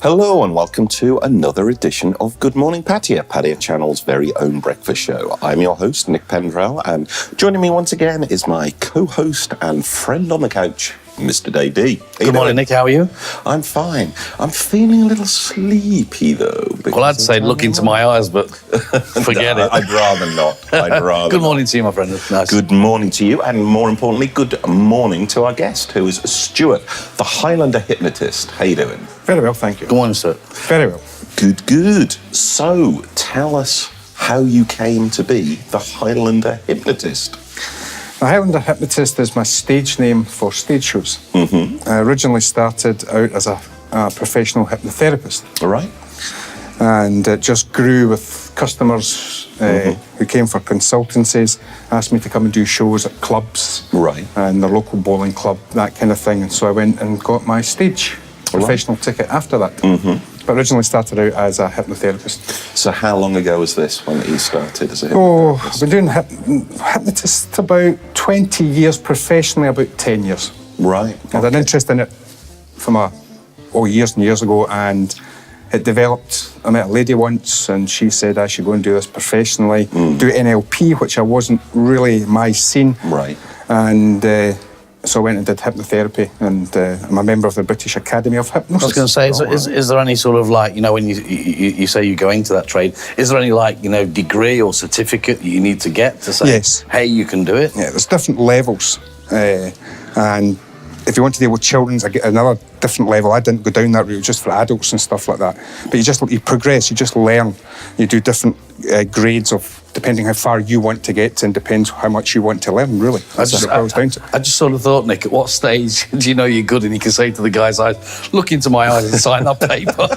Hello and welcome to another edition of Good Morning Pattaya, Pattaya Channel's very own breakfast show. I'm your host, Nick Pendrell, and joining me once again is my co-host and friend on the couch, Mr. Dave D. Good morning, Nick. How are you? I'm fine. I'm feeling a little sleepy, though. Well, I'd say look into my eyes, but forget it. I'd rather not. I'd rather Good morning to you, my friend. Nice. Good morning to you, and more importantly, good morning to our guest, who is Stuart, the Highlander Hypnotist. How you doing? Very well, thank you. Good morning, sir. Very well. Good, good. So, tell us how you came to be the Highlander Hypnotist. The Highlander Hypnotist is my stage name for stage shows. Mm-hmm. I originally started out as a professional hypnotherapist. All right. And it just grew with customers who came for consultancies, asked me to come and do shows at clubs. Right. And the local bowling club, that kind of thing. And so I went and got my stage professional ticket after that. Mm-hmm. But originally started out as a hypnotherapist. So how long ago was this when you started as a hypnotherapist? Oh, I've been doing hypnotist about 20 years, professionally about 10 years. Right. I had an interest in it from years and years ago, and it developed. I met a lady once and she said I should go and do this professionally, do NLP, which I wasn't really my scene. Right. And so I went and did hypnotherapy, and I'm a member of the British Academy of Hypnosis. I was going to say, is there any sort of like, you know, when you say you go into that trade, is there any like, you know, degree or certificate that you need to get to say, yes, hey, you can do it? Yeah, there's different levels. And if you want to deal with children, I get another different level. I didn't go down that route, just for adults and stuff like that. But you progress, you just learn. You do different grades of, depending how far you want to get, and depends how much you want to learn, really. I just sort of thought, Nick, at what stage do you know you're good and you can say to the guy's eyes, look into my eyes and sign that paper?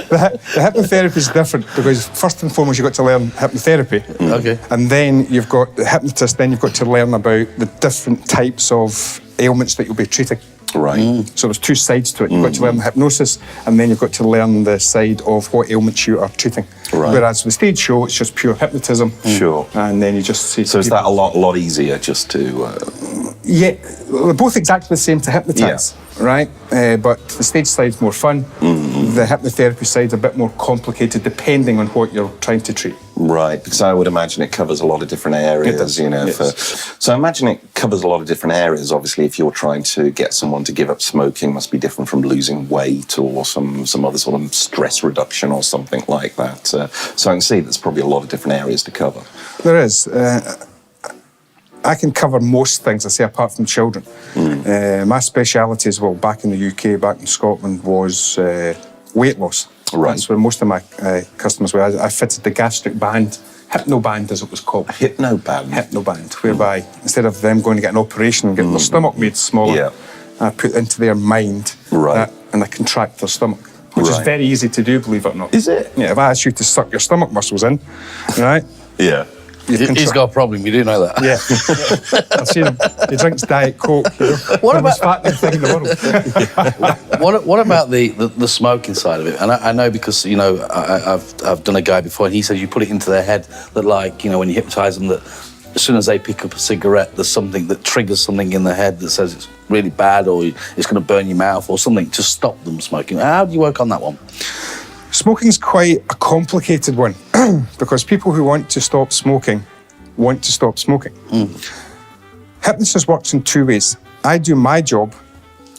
The hypnotherapy is different because first and foremost you've got to learn hypnotherapy. Okay. And then you've got the hypnotist, then you've got to learn about the different types of ailments that you'll be treating. Right. So there's two sides to it. You've got to learn the hypnosis, and then you've got to learn the side of what ailments you are treating. Right. Whereas with the stage show, it's just pure hypnotism. Sure. And then you just see. So is that a lot easier just to? Yeah, they're both exactly the same to hypnotise, right? But the stage side's more fun. Mm-hmm. The hypnotherapy side's a bit more complicated, depending on what you're trying to treat. Right, because I would imagine it covers a lot of different areas, it does, you know. yes. So I imagine it covers a lot of different areas. Obviously, if you're trying to get someone to give up smoking, must be different from losing weight or some other sort of stress reduction or something like that. So I can see there's probably a lot of different areas to cover. There is. I can cover most things, I say, apart from children. My speciality as well, back in the UK, back in Scotland, was weight loss. Right. That's where most of my customers were. I fitted the gastric band, hypnoband as it was called. Hypnoband? Hypnoband, whereby instead of them going to get an operation and getting their stomach made smaller, I put into their mind that, and I contract their stomach, which is very easy to do, believe it or not. Is it? Yeah, if I asked you to suck your stomach muscles in, right? Yeah. He's got a problem, you do know that. Yeah. I've seen him. He drinks Diet Coke. You know, what about fattening thing in the world? What about the smoking side of it? And I know because, you know, I've done a guy before, and he says you put it into their head that, like, you know, when you hypnotise them, that as soon as they pick up a cigarette, there's something that triggers something in their head that says it's really bad or it's going to burn your mouth or something to stop them smoking. How do you work on that one? Smoking's quite a complicated one because people who want to stop smoking want to stop smoking. Hypnosis works in two ways. I do my job,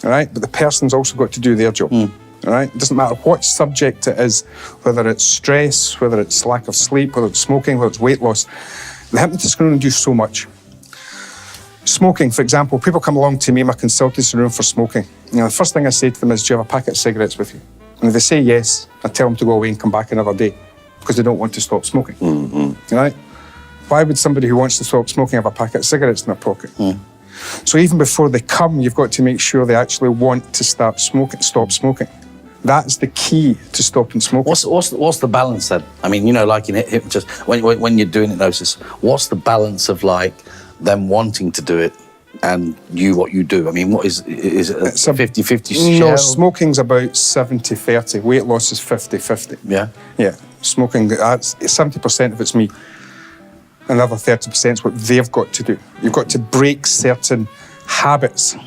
all right, but the person's also got to do their job. All right? It doesn't matter what subject it is, whether it's stress, whether it's lack of sleep, whether it's smoking, whether it's weight loss. The hypnotist can only do so much. Smoking, for example, people come along to me in my consultancy room for smoking. You know, the first thing I say to them is, do you have a packet of cigarettes with you? And if they say yes, I tell them to go away and come back another day because they don't want to stop smoking. Right? Why would somebody who wants to stop smoking have a packet of cigarettes in their pocket? So even before they come, you've got to make sure they actually want to stop smoking. That's the key to stopping smoking. What's the balance then? I mean, you know, like in hypnosis, when you're doing hypnosis, what's the balance of like them wanting to do it and what you do? I mean, what is it a 50-50 share? No, smoking's about 70-30. Weight loss is 50-50. Yeah? Yeah. Smoking, 70% of it's me. Another 30% is what they've got to do. You've got to break certain habits.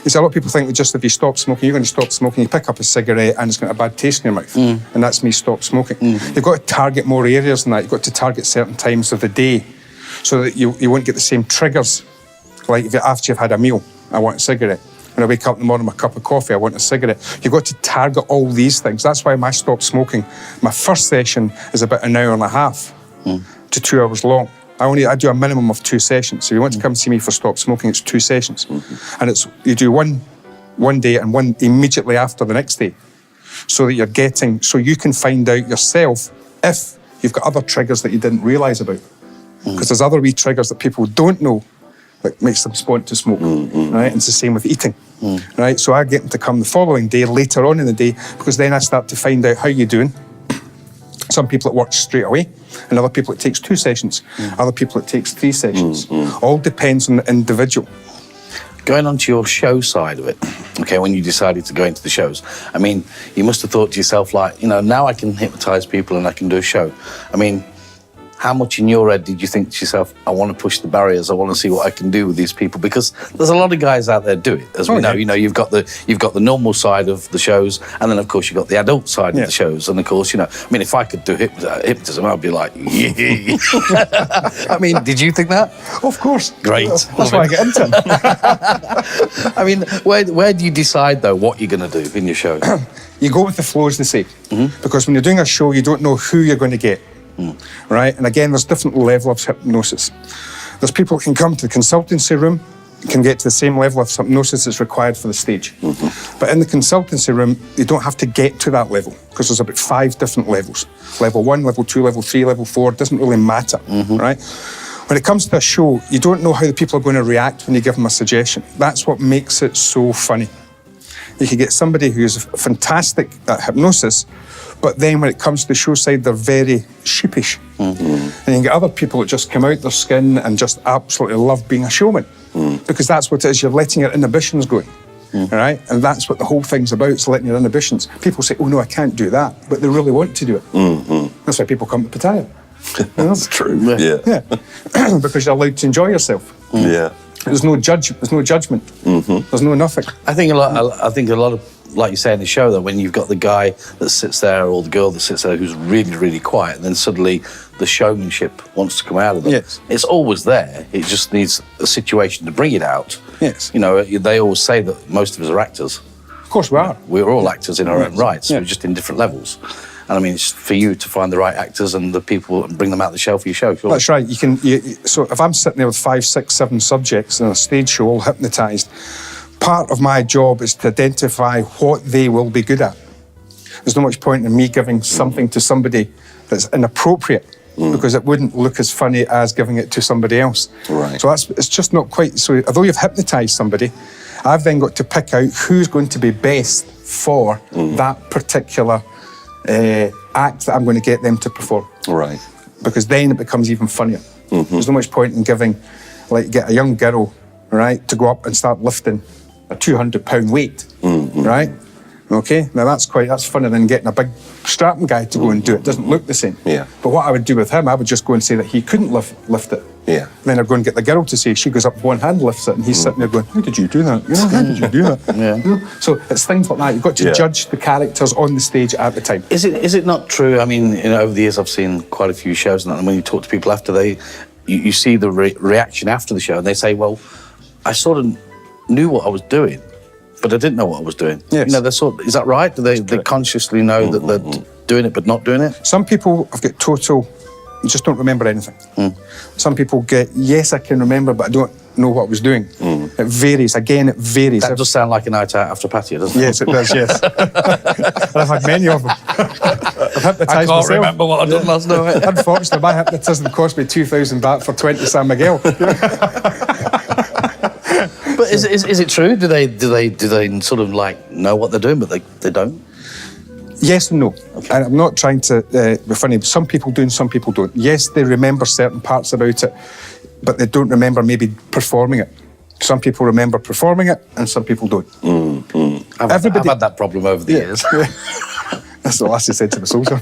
You see, a lot of people think that just if you stop smoking, you're going to stop smoking, you pick up a cigarette and it's got a bad taste in your mouth. And that's me stop smoking. You've got to target more areas than that. You've got to target certain times of the day so that you won't get the same triggers. Like if after you've had a meal, I want a cigarette. When I wake up in the morning with a cup of coffee, I want a cigarette. You've got to target all these things. That's why I stop smoking. My first session is about an hour and a half to 2 hours long. I do a minimum of 2 sessions. So if you want to come see me for stop smoking, it's 2 sessions. And you do one day and one immediately after the next day. So that so you can find out yourself if you've got other triggers that you didn't realise about. Because there's other wee triggers that people don't know that makes them want to smoke, right? And it's the same with eating, right? So I get them to come the following day, later on in the day, because then I start to find out how you're doing. Some people it works straight away, and other people it takes 2 sessions. Other people it takes 3 sessions. All depends on the individual. Going on to your show side of it, okay, when you decided to go into the shows, I mean, you must have thought to yourself, like, now I can hypnotise people and I can do a show. I mean, how much in your head did you think to yourself, I want to push the barriers, I want to see what I can do with these people? Because there's a lot of guys out there do it, as we know. You've got the normal side of the shows, and then of course you've got the adult side of the shows. And of course, I mean, if I could do hypnotism, I'd be like, yeah. I mean, did you think that? Of course. Great. That's why I get into it. I mean, where do you decide though what you're going to do in your show? You go with the flow, as they say, because when you're doing a show, you don't know who you're going to get. Right? And again, there's different levels of hypnosis. There's people who can come to the consultancy room, can get to the same level of hypnosis that's required for the stage. But in the consultancy room, you don't have to get to that level, because there's about 5 different levels. Level 1, level 2, level 3, level 4, it doesn't really matter, right? When it comes to a show, you don't know how the people are going to react when you give them a suggestion. That's what makes it so funny. You can get somebody who's fantastic at hypnosis, but then when it comes to the show side, they're very sheepish. And you can get other people that just come out their skin and just absolutely love being a showman. Because that's what it is, you're letting your inhibitions go. Right? And that's what the whole thing's about, it's letting your inhibitions. People say, oh no, I can't do that, but they really want to do it. That's why people come to Pattaya. That's true, yeah. Because you're allowed to enjoy yourself. Yeah. There's no judgment. There's no nothing. I think a lot of, like you say in the show, that when you've got the guy that sits there or the girl that sits there who's really, really quiet, and then suddenly the showmanship wants to come out of them. Yes. It's always there. It just needs a situation to bring it out. Yes. They always say that most of us are actors. Of course we are. We're all actors in our own rights. We're just in different levels. And I mean, it's for you to find the right actors and the people and bring them out the show for your show. Sure. That's right. So if I'm sitting there with 5, 6, 7 subjects in a stage show, all hypnotised, part of my job is to identify what they will be good at. There's no much point in me giving something to somebody that's inappropriate, because it wouldn't look as funny as giving it to somebody else. Right. So it's just not quite. So although you've hypnotised somebody, I've then got to pick out who's going to be best for that particular act that I'm going to get them to perform. Right. Because then it becomes even funnier. There's no much point in get a young girl, right, to go up and start lifting a 200-pound weight, right? Okay, now that's funnier than getting a big strapping guy to go and do it. It doesn't look the same. Yeah. But what I would do with him, I would just go and say that he couldn't lift it. Yeah. Then I'd go and get the girl to say, she goes up with one hand, lifts it, and he's sitting there going, how did you do that? How did you do that? Yeah. So it's things like that. You've got to judge the characters on the stage at the time. Is it not true? I mean, over the years I've seen quite a few shows, and when you talk to people after you see the reaction after the show, and they say, well, I sort of knew what I was doing, but I didn't know what I was doing. Yes. Is that right? Do they consciously know that they're doing it but not doing it? Some people have got total, just don't remember anything. Some people get, yes, I can remember, but I don't know what I was doing. It varies. Again, it varies. That does sound like a night out after Pattaya, doesn't it? Yes, it does, yes. And I've had many of them. I've hypnotised I can't myself. remember what I done last night. Unfortunately, my hypnotism cost me 2,000 baht for 20 San Miguel. But is it true? Do they sort of like know what they're doing, but they don't? Yes and no. Okay. And I'm not trying to be funny, but some people do and some people don't. Yes, they remember certain parts about it, but they don't remember maybe performing it. Some people remember performing it and some people don't. I've had that problem over the years. That's what Lassie said to the soldier.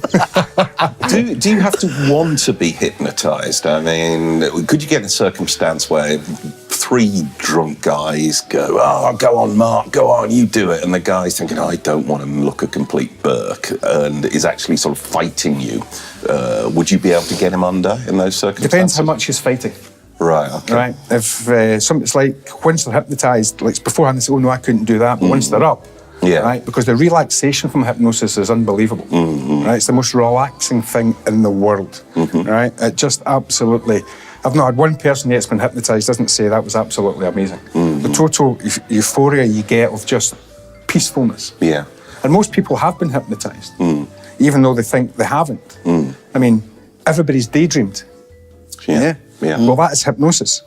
Do you have to want to be hypnotised? I mean, could you get in a circumstance where three drunk guys go, oh, go on, Mark, go on, you do it. And the guy's thinking, I don't want to look a complete Burke, and is actually sort of fighting you. Would you be able to get him under in those circumstances? Depends how much he's fighting. Right, okay. Right. If it's like once they're hypnotised, like beforehand they say, oh no, I couldn't do that. But once they're up, right, because the relaxation from hypnosis is unbelievable. Right, it's the most relaxing thing in the world. Right, it just absolutely. I've not had one person yet that's been hypnotised doesn't say that was absolutely amazing. The total euphoria you get of just peacefulness. Yeah. And most people have been hypnotised, even though they think they haven't. I mean, everybody's daydreamed. Yeah. Well, that is hypnosis.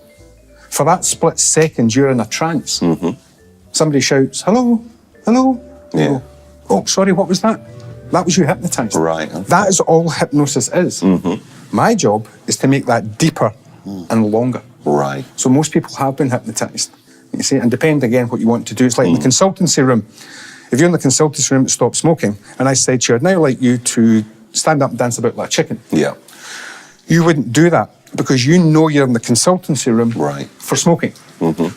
For that split second, you're in a trance. Somebody shouts, hello, hello. Yeah. Go, oh, sorry, what was that? That was you hypnotised. Right. Okay. That is all hypnosis is. My job is to make that deeper and longer. Right. So most people have been hypnotised. You see, and depend again what you want to do. It's like in the consultancy room. If you're in the consultancy room to stop smoking, and I said to you, I'd now like you to stand up and dance about like a chicken. Yeah. You wouldn't do that because you know you're in the consultancy room for smoking.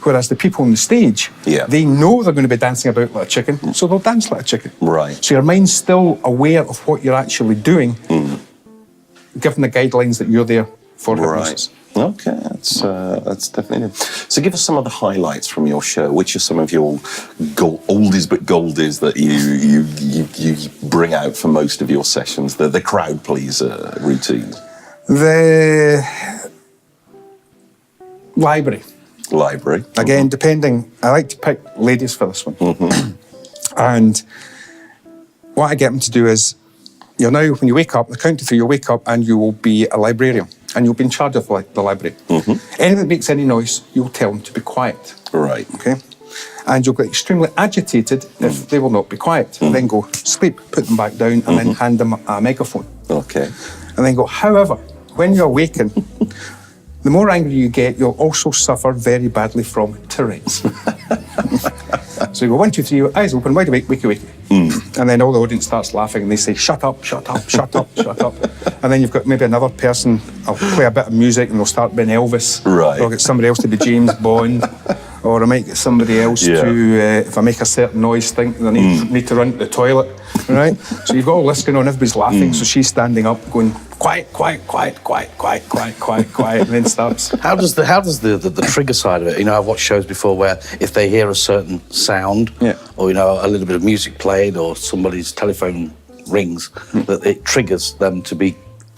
Whereas the people on the stage, they know they're going to be dancing about like a chicken, so they'll dance like a chicken. Right. So your mind's still aware of what you're actually doing, given the guidelines that you're there for hypnosis. Okay, that's definitely it. So give us some of the highlights from your show. Which are some of your oldies but goldies that you bring out for most of your sessions, the crowd pleaser routines? The library. Again, depending, I like to pick ladies for this one. And what I get them to do is, you'll now, when you wake up, the count to three, you'll wake up and you will be a librarian. And you'll be in charge of the library. Anything that makes any noise, you'll tell them to be quiet. Right. Okay? And you'll get extremely agitated if they will not be quiet. And then go, sleep, put them back down, and then hand them a megaphone. Okay. And then go, however, when you awaken, the more angry you get, you'll also suffer very badly from Tourette's. So you go, 1, 2, 3, your eyes open, wide awake, wakey, wakey. And then all the audience starts laughing and they say, shut up, shut up, shut up, shut up. And then you've got maybe another person, I'll play a bit of music and they'll start being Elvis. Right. Or I'll get somebody else to be James Bond. Or I might get somebody else to, if I make a certain noise, think they need to run to the toilet. Right? So you've got all this going on, everybody's laughing, so she's standing up going, quiet, quiet, quiet, quiet, quiet, quiet, quiet, quiet, and then starts. How does the trigger side of it? You know, I've watched shows before where if they hear a certain sound, or a little bit of music played, or somebody's telephone rings, that it triggers them to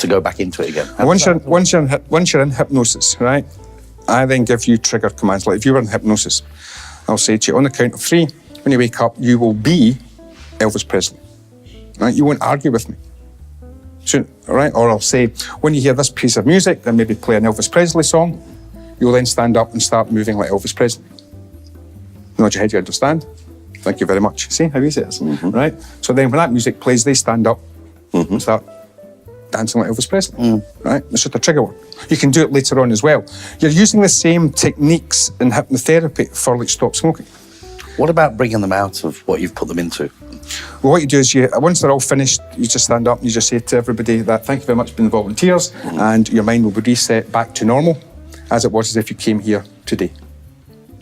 go back into it again. Once you're in hypnosis, right? I then give you trigger commands. Like if you were in hypnosis, I'll say to you on the count of 3, when you wake up, you will be Elvis Presley. Right? You won't argue with me. Soon, all right? Or I'll say, when you hear this piece of music, then maybe play an Elvis Presley song, you'll then stand up and start moving like Elvis Presley. Nod your head, you understand? Thank you very much. See how easy it is, right? So then when that music plays, they stand up and start dancing like Elvis Presley, right? It's just a trigger one. You can do it later on as well. You're using the same techniques in hypnotherapy for like stop smoking. What about bringing them out of what you've put them into? Well, what you do is once they're all finished, you just stand up and you just say to everybody that thank you very much for being volunteers, and your mind will be reset back to normal as it was as if you came here today.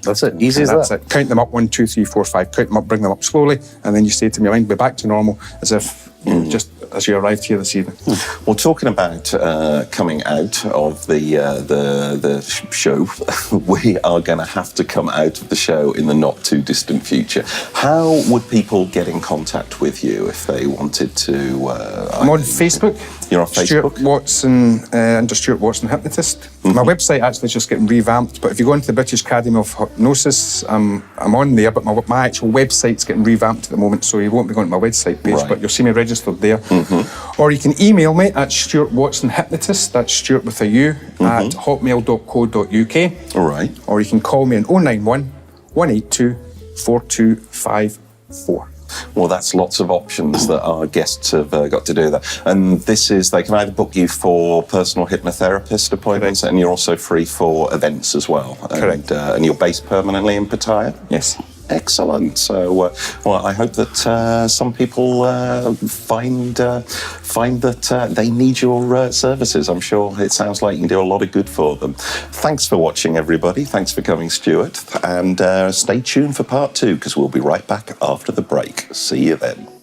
That's it, easy as that. That's it. Count them up, 1, 2, 3, 4, 5. Count them up, bring them up slowly, and then you say to them, your mind will be back to normal as if just as you arrived here this evening. Well, talking about coming out of the show, we are going to have to come out of the show in the not too distant future. How would people get in contact with you if they wanted to? I'm on Facebook. You're on Facebook? Stuart Watson, under Stuart Watson Hypnotist. My website actually is just getting revamped, but if you go into the British Academy of Hypnosis, I'm on there, but my actual website's getting revamped at the moment, so you won't be going to my website page, but you'll see me registered there. Or you can email me at Stuart Watson Hypnotist, that's Stuart with a U, at hotmail.co.uk. All right. Or you can call me on 091 182 4254. Well, that's lots of options that our guests have got to do that. And this is, they can either book you for personal hypnotherapist appointments, and you're also free for events as well. Correct. And you're based permanently in Pattaya? Yes. Excellent. So, well, I hope that some people find that they need your services. I'm sure it sounds like you can do a lot of good for them. Thanks for watching, everybody. Thanks for coming, Stuart. And stay tuned for part 2, because we'll be right back after the break. See you then.